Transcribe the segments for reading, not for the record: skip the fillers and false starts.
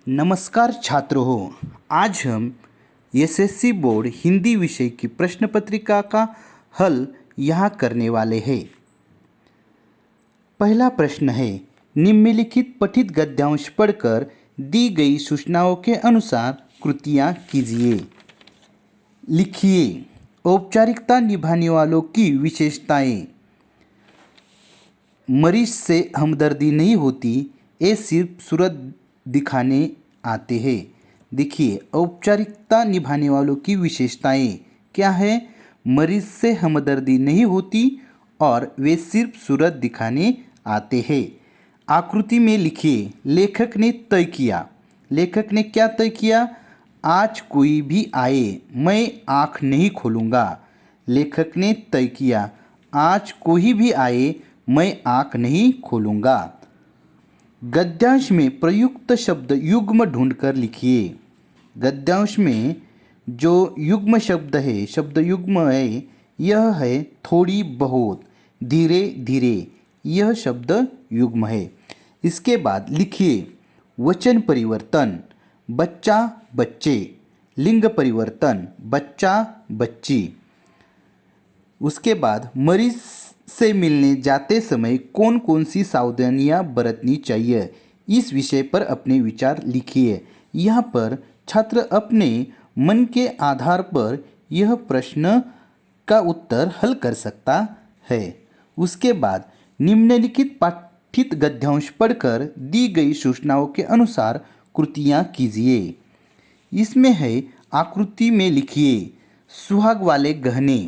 नमस्कार छात्रों, आज हम एसएससी बोर्ड हिंदी विषय की प्रश्न पत्रिका का हल यहाँ करने वाले हैं। पहला प्रश्न है, निम्नलिखित पठित गद्यांश पढ़कर दी गई सूचनाओं के अनुसार कृतियाँ कीजिए। लिखिए, औपचारिकता निभाने वालों की विशेषताएं। मरीज से हमदर्दी नहीं होती, ये सिर्फ सूरत दिखाने आते हैं। देखिए, औपचारिकता निभाने वालों की विशेषताएं क्या है? मरीज से हमदर्दी नहीं होती और वे सिर्फ सूरत दिखाने आते हैं। आकृति में लिखिए, लेखक ने तय किया। लेखक ने क्या तय किया? आज कोई भी आए, मैं आँख नहीं खोलूँगा। लेखक ने तय किया, आज कोई भी आए, मैं आँख नहीं खोलूँगा। गद्यांश में प्रयुक्त शब्द युग्म ढूंढकर लिखिए। गद्यांश में जो युग्म शब्द है, शब्द युग्म है, यह है थोड़ी बहुत, धीरे धीरे, यह शब्द युग्म है। इसके बाद लिखिए, वचन परिवर्तन, बच्चा बच्चे, लिंग परिवर्तन, बच्चा बच्ची। उसके बाद मरीज से मिलने जाते समय कौन कौन सी सावधानियां बरतनी चाहिए, इस विषय पर अपने विचार लिखिए। यहाँ पर छात्र अपने मन के आधार पर यह प्रश्न का उत्तर हल कर सकता है। उसके बाद निम्नलिखित पाठित गद्यांश पढ़कर दी गई सूचनाओं के अनुसार कृतियाँ कीजिए। इसमें है, आकृति में लिखिए, सुहाग वाले गहने,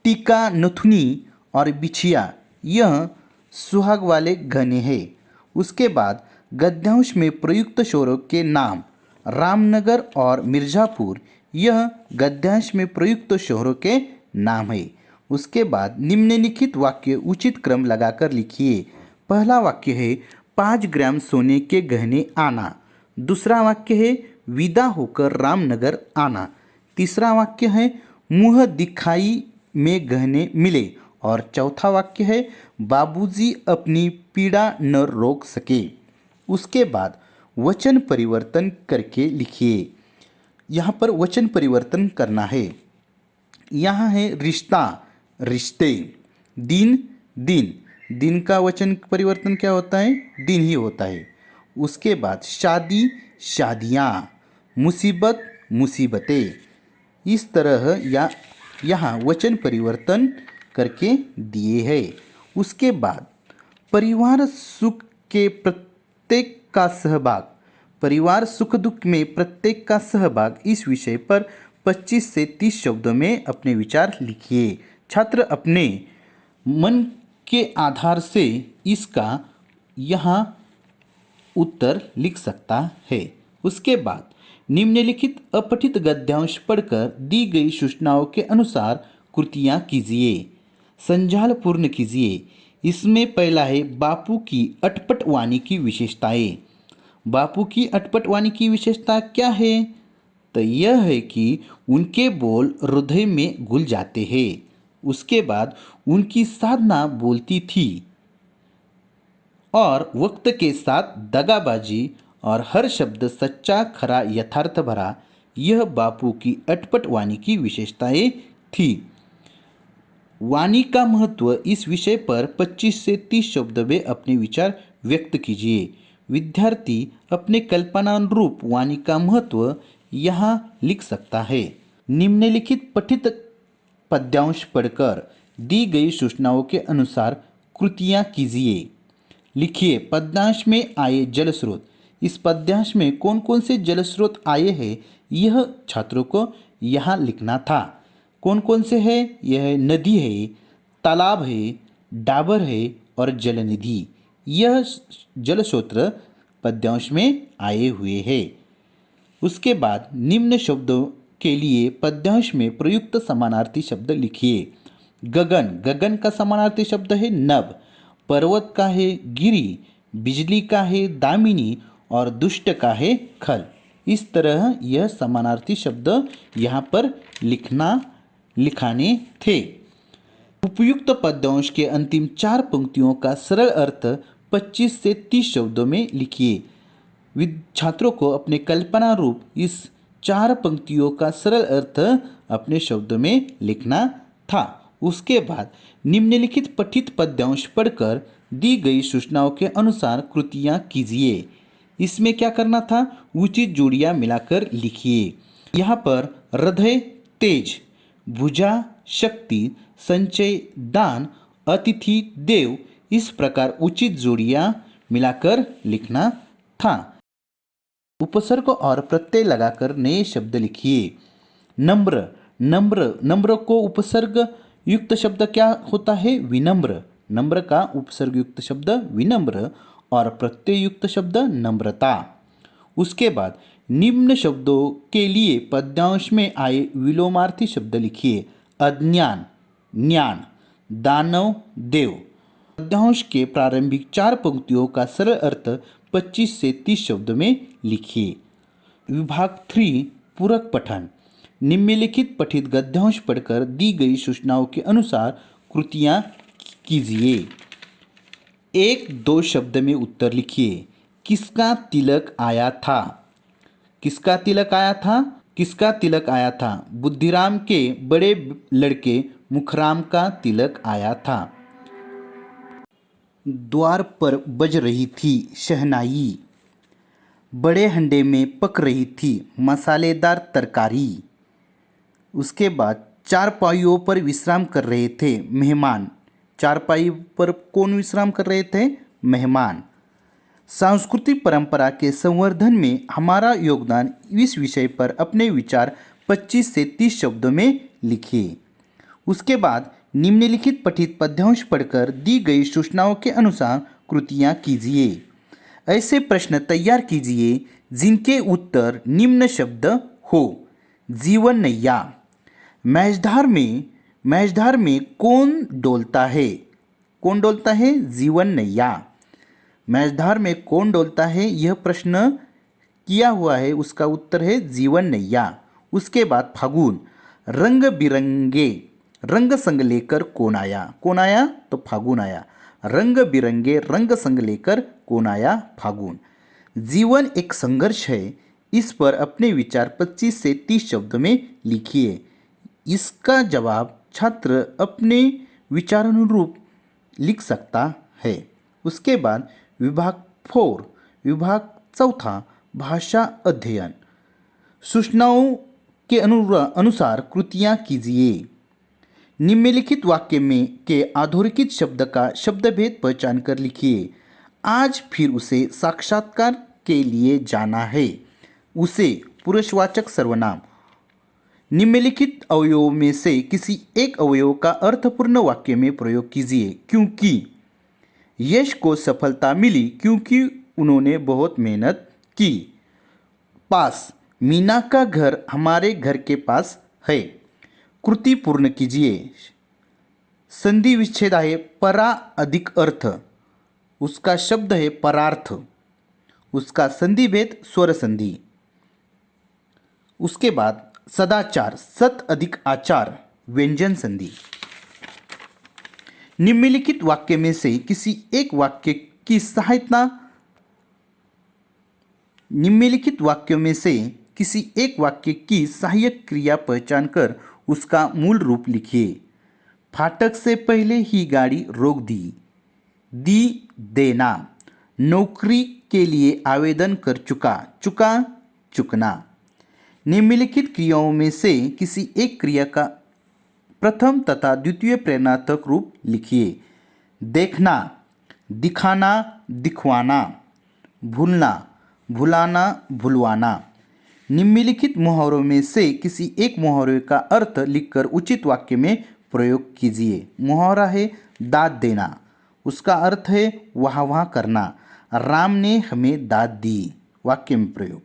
टीका, नथुनी और बिछिया, यह सुहाग वाले गहने हैं। उसके बाद गद्यांश में प्रयुक्त शहरों के नाम, रामनगर और मिर्ज़ापुर, यह गद्यांश में प्रयुक्त शहरों के नाम है। उसके बाद निम्नलिखित वाक्य उचित क्रम लगाकर लिखिए। पहला वाक्य है, 5 ग्राम सोने के गहने आना। दूसरा वाक्य है, विदा होकर रामनगर आना। तीसरा वाक्य है, मुँह दिखाई में गहने मिले। और चौथा वाक्य है, बाबूजी अपनी पीड़ा न रोक सके। उसके बाद वचन परिवर्तन करके लिखिए। यहाँ पर वचन परिवर्तन करना है। यहाँ है रिश्ता, रिश्ते, दिन, दिन, दिन का वचन परिवर्तन क्या होता है? दिन ही होता है। उसके बाद शादी, शादियाँ, मुसीबत, मुसीबतें। इस तरह यहाँ वचन परिवर्तन करके दिए हैं। उसके बाद परिवार सुख के प्रत्येक का सहभाग, परिवार सुख दुख में प्रत्येक का सहभाग, इस विषय पर 25 से 30 शब्दों में अपने विचार लिखिए। छात्र अपने मन के आधार से इसका यहाँ उत्तर लिख सकता है। उसके बाद निम्नलिखित अपठित गद्यांश पढ़कर दी गई सूचनाओं के अनुसार कृतियाँ कीजिए। संजाल पूर्ण कीजिए। इसमें पहला है, बापू की अटपट वाणी की विशेषताएं। बापू की अटपट वाणी की विशेषता क्या है? तो यह है कि उनके बोल हृदय में घुल जाते हैं। उसके बाद उनकी साधना बोलती थी और वक्त के साथ दगाबाजी और हर शब्द सच्चा, खरा, यथार्थ भरा, यह बापू की अटपट वाणी की विशेषताएं थी। वाणी का महत्व, इस विषय पर 25 से 30 शब्द में अपने विचार व्यक्त कीजिए। विद्यार्थी अपने कल्पनानुरूप वाणी का महत्व यहाँ लिख सकता है। निम्नलिखित पठित पद्यांश पढ़कर दी गई सूचनाओं के अनुसार कृतियाँ कीजिए। लिखिए, पद्यांश में आए जल स्रोत। इस पद्यांश में कौन कौन से जल स्रोत आए हैं, यह छात्रों को यहाँ लिखना था। कौन कौन से हैं? यह नदी है, तालाब है, डाबर है और जलनिधि, यह जल स्रोत पद्यांश में आए हुए हैं। उसके बाद निम्न शब्दों के लिए पद्यांश में प्रयुक्त समानार्थी शब्द लिखिए। गगन, गगन का समानार्थी शब्द है नभ। पर्वत का है गिरी, बिजली का है दामिनी और दुष्ट का है खल। इस तरह यह समानार्थी शब्द यहाँ पर लिखाने थे। उपयुक्त पद्यांश के अंतिम 4 पंक्तियों का सरल अर्थ 25 से 30 शब्दों में लिखिए। छात्रों को अपने कल्पना रूप इस 4 पंक्तियों का सरल अर्थ अपने शब्दों में लिखना था। उसके बाद निम्नलिखित पठित पद्यांश पढ़कर दी गई सूचनाओं के अनुसार कृतियाँ कीजिए। इसमें क्या करना था? उचित जोड़ियाँ मिलाकर लिखिए। यहाँ पर हृदय तेज, भुजा शक्ति, संचय दान, अतिथि देव, इस प्रकार उचित जोड़ियाँ मिलाकर लिखना था। उपसर्ग और प्रत्यय लगाकर नए शब्द लिखिए। नम्र, नम्र को उपसर्ग युक्त शब्द क्या होता है? विनम्र। नम्र का उपसर्ग युक्त शब्द विनम्र और प्रत्यय युक्त शब्द नम्रता। उसके बाद निम्न शब्दों के लिए पद्यांश में आए विलोमार्थी शब्द लिखिए। अज्ञान, ज्ञान, दानव, देव। पद्यांश के प्रारंभिक 4 पंक्तियों का सरल अर्थ 25 से 30 शब्दों में लिखिए। विभाग 3 पूरक पठन। निम्नलिखित पठित गद्यांश पढ़कर दी गई सूचनाओं के अनुसार कृतियाँ कीजिए। 1-2 शब्द में उत्तर लिखिए। किसका तिलक आया था? किसका तिलक आया था? किसका तिलक आया था? बुद्धिराम के बड़े लड़के मुखराम का तिलक आया था। द्वार पर बज रही थी शहनाई, बड़े हंडे में पक रही थी मसालेदार तरकारी। उसके बाद चारपाइयों पर विश्राम कर रहे थे मेहमान। चारपाई पर कौन विश्राम कर रहे थे? मेहमान। सांस्कृतिक परंपरा के संवर्धन में हमारा योगदान, इस विषय पर अपने विचार 25 से 30 शब्दों में लिखिए। उसके बाद निम्नलिखित पठित पद्यांश पढ़कर दी गई सूचनाओं के अनुसार कृतियाँ कीजिए। ऐसे प्रश्न तैयार कीजिए जिनके उत्तर निम्न शब्द हो। जीवन नैया। मैजधार में कौन डोलता है? कौन डोलता है? जीवन नैया। मैजधार में कौन डोलता है? यह प्रश्न किया हुआ है, उसका उत्तर है जीवन नैया। उसके बाद फागुन। रंग बिरंगे रंग संग लेकर कौन आया? कौन आया? तो फागुन आया। रंग बिरंगे रंग संग लेकर कौन आया? फागुन। जीवन एक संघर्ष है, इस पर अपने विचार 25 से 30 शब्दों में लिखिए। इसका जवाब छात्र अपने विचारानुरूप लिख सकता है। उसके बाद विभाग 4 विभाग 4 भाषा अध्ययन। सूचनाओं के अनुसार कृतियाँ कीजिए। निम्नलिखित वाक्य में के अधोरेखित शब्द का शब्दभेद पहचान कर लिखिए। आज फिर उसे साक्षात्कार के लिए जाना है। उसे पुरुषवाचक सर्वनाम। निम्नलिखित अवयवों में से किसी एक अवयव का अर्थपूर्ण वाक्य में प्रयोग कीजिए। क्योंकि यश को सफलता मिली क्योंकि उन्होंने बहुत मेहनत की। पास, मीना का घर हमारे घर के पास है। कृति पूर्ण कीजिए। संधि विच्छेद आहे परा अधिक अर्थ, उसका शब्द है परार्थ। उसका संधि भेद स्वर संधि। उसके बाद सदाचार, सत अधिक आचार, व्यंजन संधि। निम्नलिखित वाक्य में से किसी एक वाक्य की सहायता निम्नलिखित वाक्यों में से किसी एक वाक्य की सहायक क्रिया पहचान कर उसका मूल रूप लिखिए। फाटक से पहले ही गाड़ी रोक दी। देना। नौकरी के लिए आवेदन कर चुका, चुकना। निम्नलिखित क्रियाओं में से किसी एक क्रिया का प्रथम तथा द्वितीय प्रेरणार्थक रूप लिखिए। देखना, दिखाना, दिखवाना। भूलना, भुलाना, भुलवाना। निम्नलिखित मुहावरों में से किसी एक मुहावरे का अर्थ लिखकर उचित वाक्य में प्रयोग कीजिए। मुहावरा है दाद देना, उसका अर्थ है वाह वाह करना। राम ने हमें दाद दी, वाक्य में प्रयोग।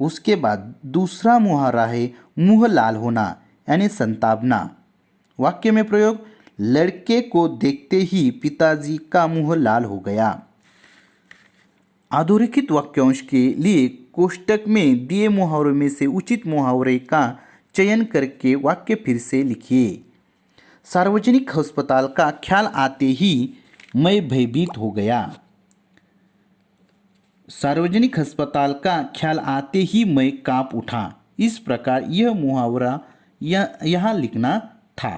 उसके बाद दूसरा मुहावरा है मुंह लाल होना यानी संतापना, वाक्य में प्रयोग। लड़के को देखते ही पिताजी का मुंह लाल हो गया। अधोरेखित वाक्यांश के लिए कोष्टक में दिए मुहावरों में से उचित मुहावरे का चयन करके वाक्य फिर से लिखिए। सार्वजनिक अस्पताल का ख्याल आते ही मैं भयभीत हो गया। सार्वजनिक अस्पताल का ख्याल आते ही मैं कांप उठा। इस प्रकार यह मुहावरा यहाँ लिखना था।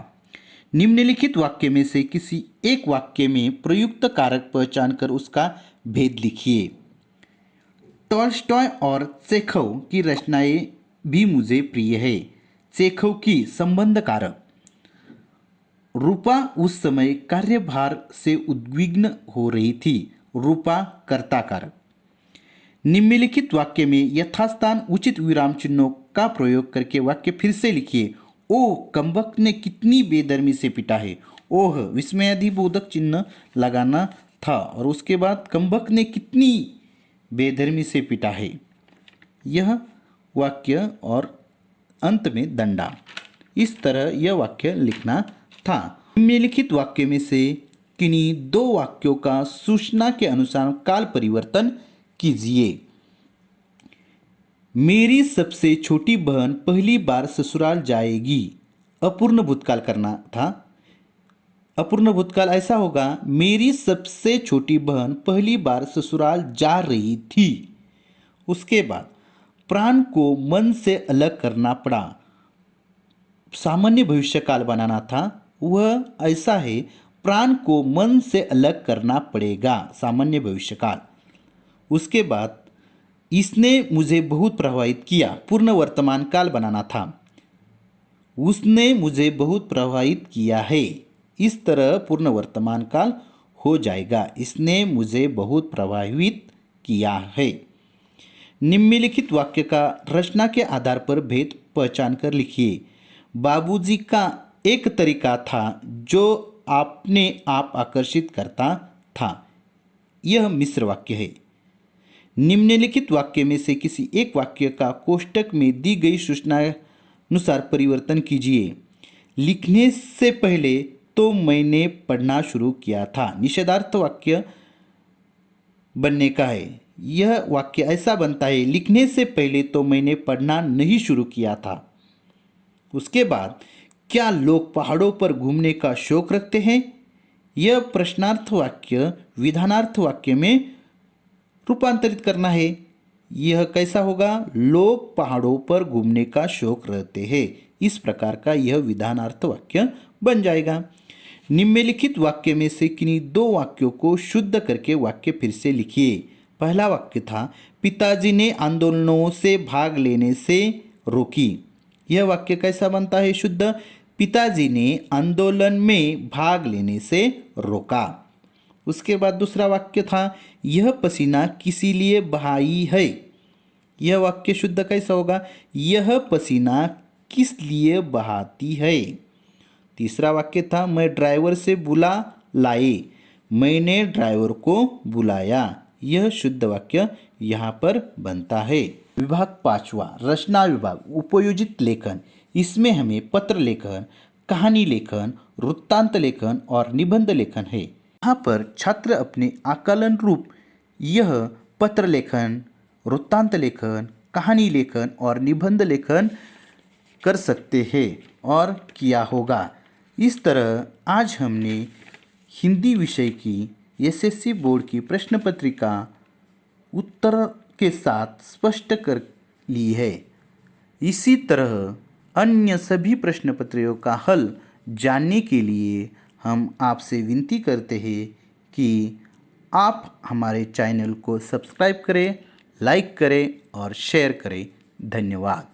निम्नलिखित वाक्य में से किसी एक वाक्य में प्रयुक्त कारक पहचान कर उसका भेद लिखिए। टॉल्स्टॉय और चेखव की रचनाएं भी मुझे प्रिय है। चेखव की संबंध कारक। रूपा उस समय कार्यभार से उद्विग्न हो रही थी। रूपा कर्ता कारक। निम्नलिखित वाक्य में यथास्थान उचित विराम चिन्हों का प्रयोग करके वाक्य फिर से लिखिए। ओह, कमबख्त ने कितनी बेदर्मी से पिटा है। ओह विस्मयादिबोधक चिन्ह लगाना था और उसके बाद कमबख्त ने कितनी बेदर्मी से पिटा है, यह वाक्य और अंत में दंडा। इस तरह यह वाक्य लिखना था। निम्नलिखित वाक्य में से किन्हीं दो वाक्यों का सूचना के अनुसार काल परिवर्तन कीजिए। मेरी सबसे छोटी बहन पहली बार ससुराल जाएगी। अपूर्ण भूतकाल करना था। अपूर्ण भूतकाल ऐसा होगा, मेरी सबसे छोटी बहन पहली बार ससुराल जा रही थी। उसके बाद प्राण को मन से अलग करना पड़ा। सामान्य भविष्यकाल बनाना था। वह ऐसा है, प्राण को मन से अलग करना पड़ेगा। सामान्य भविष्यकाल। उसके बाद इसने मुझे बहुत प्रभावित किया। पूर्ण वर्तमान काल बनाना था। उसने मुझे बहुत प्रभावित किया है। इस तरह पूर्ण वर्तमान काल हो जाएगा। इसने मुझे बहुत प्रभावित किया है। निम्नलिखित वाक्य का रचना के आधार पर भेद पहचान कर लिखिए। बाबूजी का एक तरीका था जो अपने आप आकर्षित करता था। यह मिश्र वाक्य है। निम्नलिखित वाक्य में से किसी एक वाक्य का कोष्टक में दी गई सूचना अनुसार परिवर्तन कीजिए। लिखने से पहले तो मैंने पढ़ना शुरू किया था। निषेधार्थ वाक्य बनने का है। यह वाक्य ऐसा बनता है, लिखने से पहले तो मैंने पढ़ना नहीं शुरू किया था। उसके बाद, क्या लोग पहाड़ों पर घूमने का शौक रखते हैं? यह प्रश्नार्थ वाक्य विधानार्थ वाक्य में रूपांतरित करना है। यह कैसा होगा? लोग पहाड़ों पर घूमने का शौक रखते हैं। इस प्रकार का यह विधानार्थ वाक्य बन जाएगा। निम्नलिखित वाक्य में से किन्हीं दो वाक्यों को शुद्ध करके वाक्य फिर से लिखिए। पहला वाक्य था, पिताजी ने आंदोलनों से भाग लेने से रोकी। यह वाक्य कैसा बनता है शुद्ध? पिताजी ने आंदोलन में भाग लेने से रोका। उसके बाद दूसरा वाक्य था, यह पसीना किसी लिए बहाई है। यह वाक्य शुद्ध कैसा होगा? यह पसीना किस लिए बहाती है। तीसरा वाक्य था, मैं ड्राइवर से बुला लाए। मैंने ड्राइवर को बुलाया। यह शुद्ध वाक्य यहाँ पर बनता है। विभाग 5वां, रचना विभाग, उपयोजित लेखन। इसमें हमें पत्र लेखन, कहानी लेखन, वृत्तांत लेखन और निबंध लेखन है। यहाँ पर छात्र अपने आकलन रूप यह पत्र लेखन, वृत्तांत लेखन, कहानी लेखन और निबंध लेखन कर सकते हैं और किया होगा। इस तरह आज हमने हिंदी विषय की एसएससी बोर्ड की प्रश्न पत्रिका उत्तर के साथ स्पष्ट कर ली है। इसी तरह अन्य सभी प्रश्न पत्रों का हल जानने के लिए हम आपसे विनती करते हैं कि आप हमारे चैनल को सब्सक्राइब करें, लाइक करें और शेयर करें। धन्यवाद।